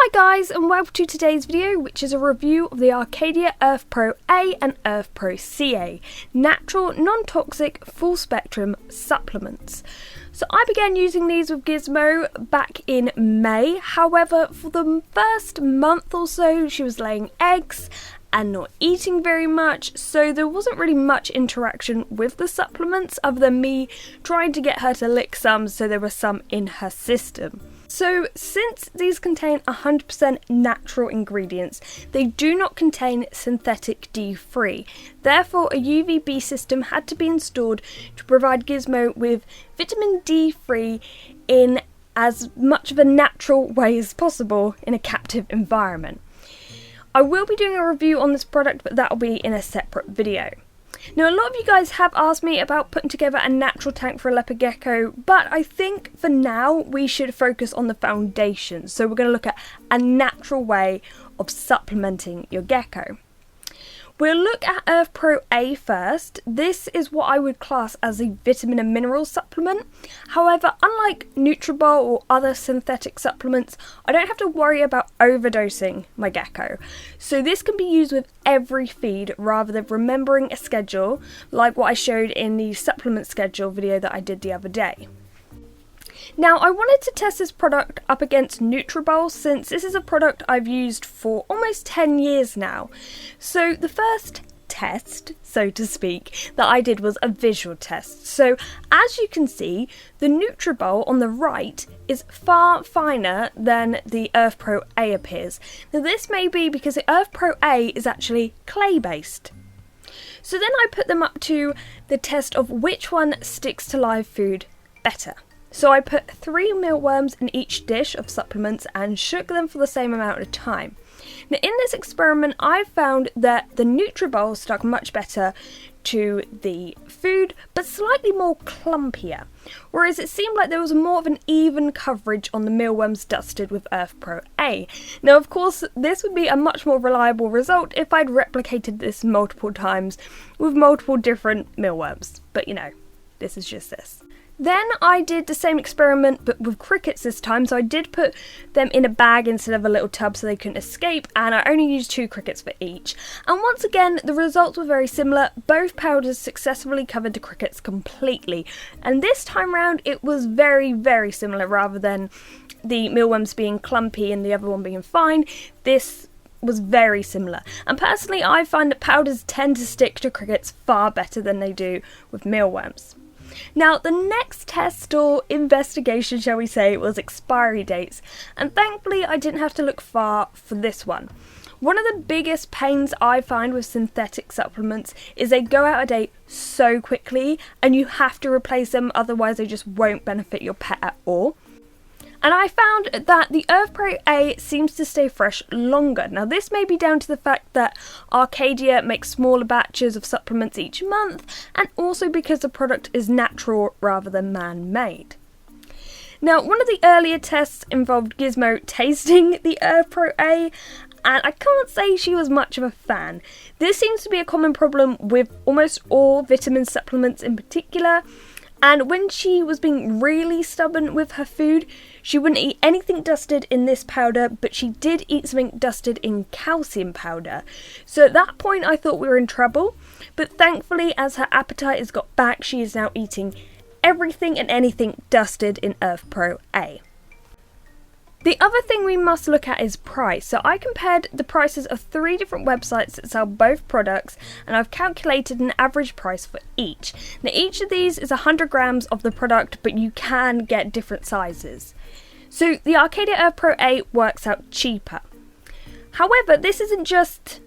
Hi guys, and welcome to today's video, which is a review of the Arcadia EarthPro-A and EarthPro-Ca natural, non-toxic, full-spectrum supplements. So I began using these with Gizmo back in May. However, for the first month or so, she was laying eggs and not eating very much, so there wasn't really much interaction with the supplements other than me trying to get her to lick some so there was some in her system. So since these contain 100% natural ingredients, they do not contain synthetic D3. Therefore, a UVB system had to be installed to provide Gizmo with vitamin D3 in as much of a natural way as possible in a captive environment. I will be doing a review on this product, but that will be in a separate video. Now, a lot of you guys have asked me about putting together a natural tank for a leopard gecko, but I think for now we should focus on the foundation. So we're going to look at a natural way of supplementing your gecko. We'll look at EarthPro-A first. This is what I would class as a vitamin and mineral supplement. However, unlike Nutribol or other synthetic supplements, I don't have to worry about overdosing my gecko. So this can be used with every feed rather than remembering a schedule like what I showed in the supplement schedule video that I did the other day. Now, I wanted to test this product up against Nutribol since this is a product I've used for almost 10 years now. So the first test, so to speak, that I did was a visual test. So as you can see, the Nutribol on the right is far finer than the EarthPro-A appears. Now this may be because the EarthPro-A is actually clay-based. So then I put them up to the test of which one sticks to live food better. So I put 3 mealworms in each dish of supplements and shook them for the same amount of time. Now in this experiment I found that the Nutribol stuck much better to the food but slightly more clumpier, whereas it seemed like there was more of an even coverage on the mealworms dusted with EarthPro-A. Now of course this would be a much more reliable result if I'd replicated this multiple times with multiple different mealworms, but you know, this is just this. Then I did the same experiment but with crickets this time, so I did put them in a bag instead of a little tub so they couldn't escape, and I only used 2 crickets for each. And once again, the results were very similar. Both powders successfully covered the crickets completely, and this time round it was very, very similar rather than the mealworms being clumpy and the other one being fine. This was very similar, and personally I find that powders tend to stick to crickets far better than they do with mealworms. Now, the next test or investigation, shall we say, was expiry dates, and thankfully I didn't have to look far for this one. One of the biggest pains I find with synthetic supplements is they go out of date so quickly and you have to replace them, otherwise they just won't benefit your pet at all. And I found that the EarthPro-A seems to stay fresh longer. Now this may be down to the fact that Arcadia makes smaller batches of supplements each month, and also because the product is natural rather than man-made. Now one of the earlier tests involved Gizmo tasting the EarthPro-A, and I can't say she was much of a fan. This seems to be a common problem with almost all vitamin supplements in particular. And when she was being really stubborn with her food, she wouldn't eat anything dusted in this powder, but she did eat something dusted in calcium powder. So at that point I thought we were in trouble, but thankfully as her appetite has got back, she is now eating everything and anything dusted in EarthPro-A. The other thing we must look at is price. So I compared the prices of 3 different websites that sell both products, and I've calculated an average price for each. Now each of these is 100 grams of the product, but you can get different sizes. So the Arcadia EarthPro-A works out cheaper. However, this isn't just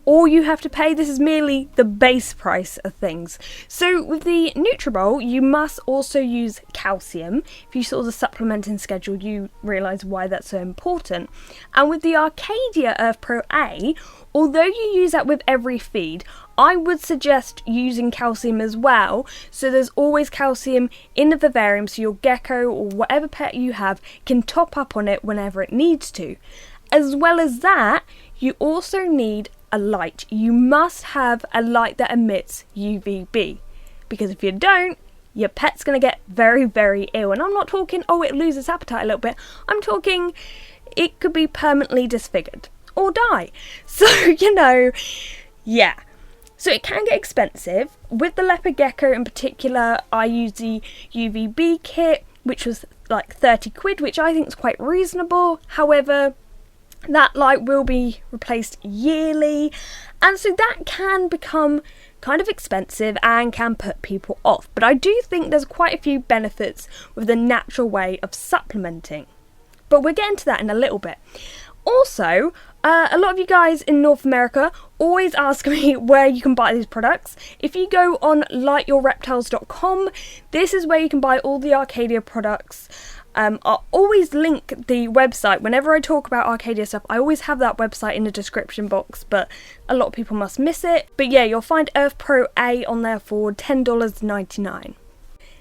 all you have to pay, this is merely the base price of things. So with the Nutribol, you must also use calcium. If you saw the supplementing schedule, you realise why that's so important. And with the Arcadia EarthPro-A, although you use that with every feed, I would suggest using calcium as well, so there's always calcium in the vivarium so your gecko or whatever pet you have can top up on it whenever it needs to. As well as that, you also need a light. You must have a light that emits UVB, because if you don't, your pet's going to get very, very ill. And I'm not talking, oh, it loses appetite a little bit. I'm talking it could be permanently disfigured or die. So, yeah. So it can get expensive. With the leopard gecko in particular, I use the UVB kit, which was like 30 quid, which I think is quite reasonable. However, that light will be replaced yearly, and so that can become kind of expensive and can put people off. But I do think there's quite a few benefits with the natural way of supplementing. But we'll get into that in a little bit. Also, a lot of you guys in North America always ask me where you can buy these products. If you go on lightyourreptiles.com, this is where you can buy all the Arcadia products. I'll always link the website. Whenever I talk about Arcadia stuff, I always have that website in the description box, but a lot of people must miss it. But yeah, you'll find EarthPro-A on there for $10.99.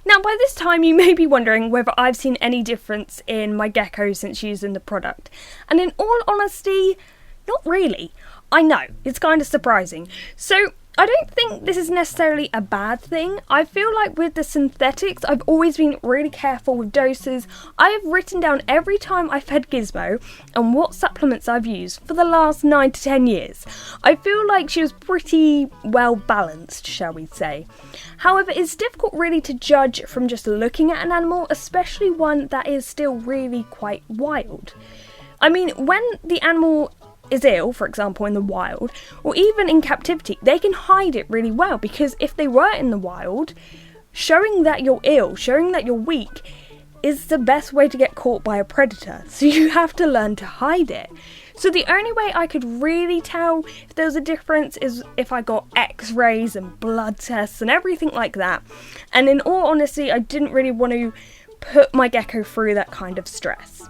Now, by this time, you may be wondering whether I've seen any difference in my gecko since using the product. And in all honesty, not really. I know, it's kind of surprising. So, I don't think this is necessarily a bad thing. I feel like with the synthetics, I've always been really careful with doses. I have written down every time I fed Gizmo and what supplements I've used for the last 9 to 10 years. I feel like she was pretty well balanced, shall we say. However, it's difficult really to judge from just looking at an animal, especially one that is still really quite wild. I mean, when the animal is ill, for example, in the wild, or even in captivity, they can hide it really well, because if they were in the wild, showing that you're ill, showing that you're weak, is the best way to get caught by a predator. So you have to learn to hide it. So the only way I could really tell if there was a difference is if I got x-rays and blood tests and everything like that. And in all honesty, I didn't really want to put my gecko through that kind of stress.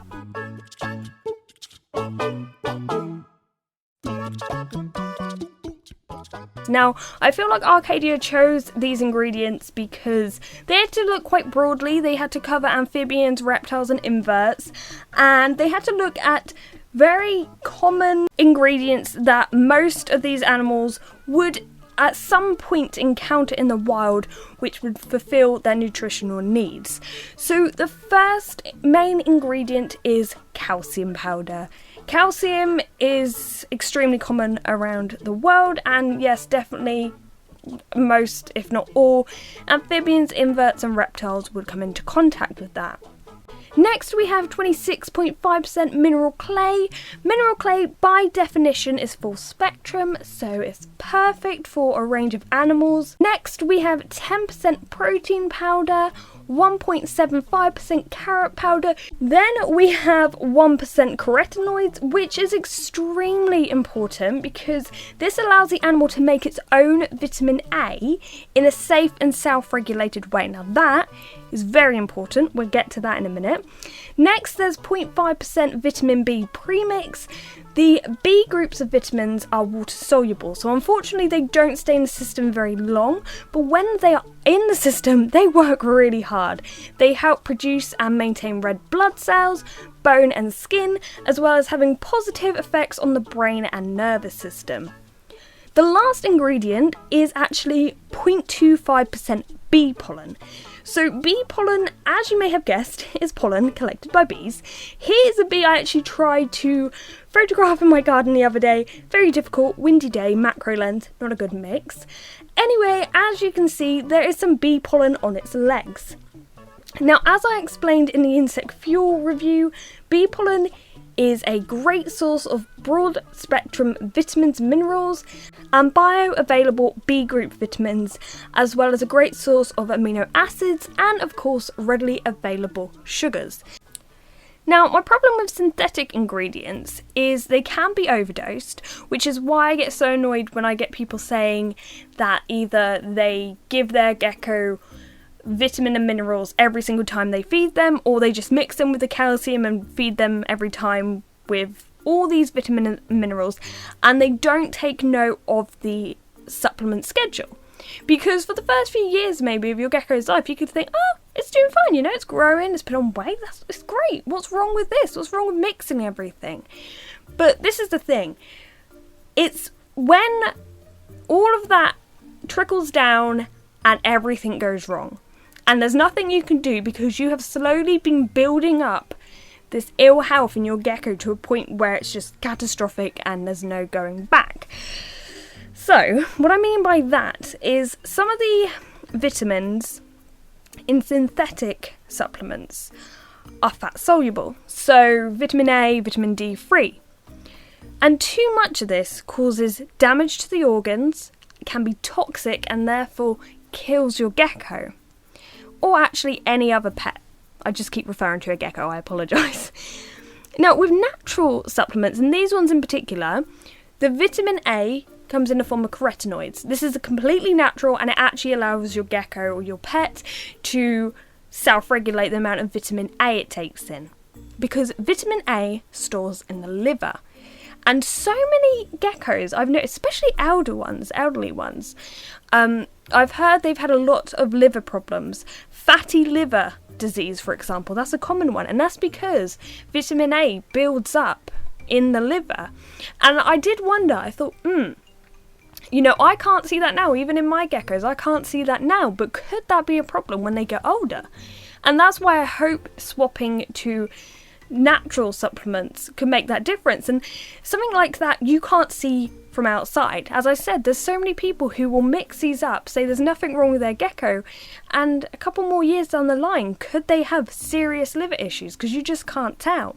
Now, I feel like Arcadia chose these ingredients because they had to look quite broadly. They had to cover amphibians, reptiles and inverts, and they had to look at very common ingredients that most of these animals would at some point encounter in the wild, which would fulfill their nutritional needs. So the first main ingredient is calcium powder. Calcium is extremely common around the world, and yes, definitely most, if not all, amphibians, inverts and reptiles would come into contact with that. Next we have 26.5% mineral clay. Mineral clay by definition is full spectrum, so it's perfect for a range of animals. Next we have 10% protein powder, 1.75% carrot powder. Then we have 1% carotenoids, which is extremely important because this allows the animal to make its own vitamin A in a safe and self-regulated way. Now that is very important. We'll get to that in a minute. Next, there's 0.5% vitamin B premix. The B groups of vitamins are water soluble, so unfortunately they don't stay in the system very long, but when they are in the system, they work really hard. They help produce and maintain red blood cells, bone and skin, as well as having positive effects on the brain and nervous system. The last ingredient is actually 0.25% bee pollen. So bee pollen, as you may have guessed, is pollen collected by bees. Here's a bee I actually tried to photograph in my garden the other day. Very difficult, windy day, macro lens, not a good mix. Anyway, as you can see, there is some bee pollen on its legs. Now, as I explained in the insect fuel review, bee pollen is a great source of broad spectrum vitamins, minerals and bioavailable B group vitamins, as well as a great source of amino acids and of course readily available sugars. Now, my problem with synthetic ingredients is they can be overdosed, which is why I get so annoyed when I get people saying that either they give their gecko vitamin and minerals every single time they feed them, or they just mix them with the calcium and feed them every time with all these vitamin and minerals, and they don't take note of the supplement schedule. Because for the first few years maybe of your gecko's life, you could think, oh, it's doing fine, you know, it's growing, it's put on weight, it's great, what's wrong with this, what's wrong with mixing everything? But this is the thing, it's when all of that trickles down and everything goes wrong. And there's nothing you can do because you have slowly been building up this ill health in your gecko to a point where it's just catastrophic and there's no going back. So, what I mean by that is some of the vitamins in synthetic supplements are fat soluble. So, vitamin A, vitamin D3. And too much of this causes damage to the organs, can be toxic, and therefore kills your gecko. Or actually any other pet. I just keep referring to a gecko, I apologise. Now, with natural supplements, and these ones in particular, the vitamin A comes in the form of carotenoids. This is completely natural, and it actually allows your gecko or your pet to self-regulate the amount of vitamin A it takes in. Because vitamin A stores in the liver. And so many geckos, I've noticed, especially elderly ones, I've heard they've had a lot of liver problems. Fatty liver disease, for example, that's a common one. And that's because vitamin A builds up in the liver. And I did wonder, I thought, I can't see that now, even in my geckos, I can't see that now. But could that be a problem when they get older? And that's why I hope swapping to natural supplements can make that difference. And something like that you can't see from outside. As I said, there's so many people who will mix these up, say there's nothing wrong with their gecko, and a couple more years down the line, could they have serious liver issues? Because you just can't tell.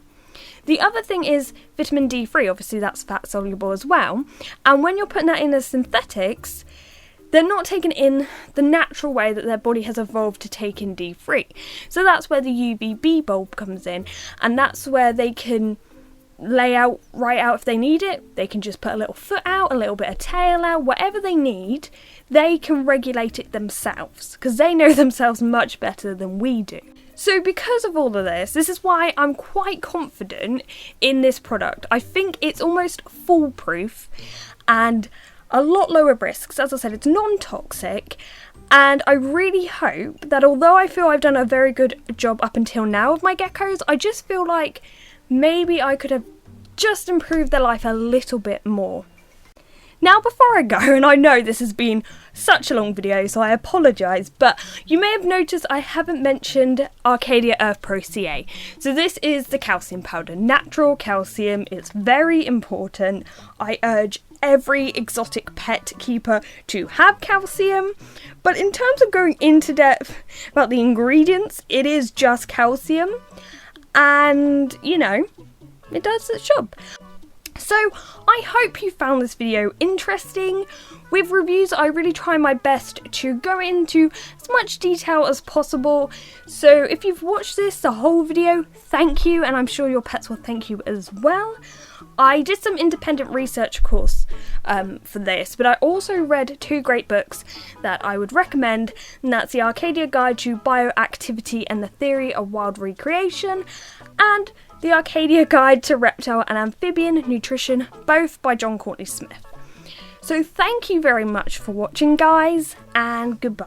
The other thing is vitamin D3, obviously that's fat soluble as well, and when you're putting that in as synthetics, they're not taken in the natural way that their body has evolved to take in D3. So that's where the UVB bulb comes in, and that's where they can lay out right out if they need it. They can just put a little foot out, a little bit of tail out, whatever they need, they can regulate it themselves, because they know themselves much better than we do. So because of all of this is why I'm quite confident in this product. I think it's almost foolproof and a lot lower risks. As I said, it's non-toxic, and I really hope that although I feel I've done a very good job up until now with my geckos, I just feel like maybe I could have just improved their life a little bit more. Now, before I go, and I know this has been such a long video, so I apologise, but you may have noticed I haven't mentioned Arcadia EarthPro-A. So this is the calcium powder, natural calcium. It's very important. I urge every exotic pet keeper to have calcium, but in terms of going into depth about the ingredients, it is just calcium, and it does its job. So I hope you found this video interesting. With reviews, I really try my best to go into as much detail as possible. So if you've watched the whole video, thank you, and I'm sure your pets will thank you as well. I did some independent research, of course, for this, but I also read two great books that I would recommend, and that's the Arcadia Guide to Bioactivity and the Theory of Wild Recreation, and the Arcadia Guide to Reptile and Amphibian Nutrition, both by John Courtney Smith. So thank you very much for watching, guys, and goodbye.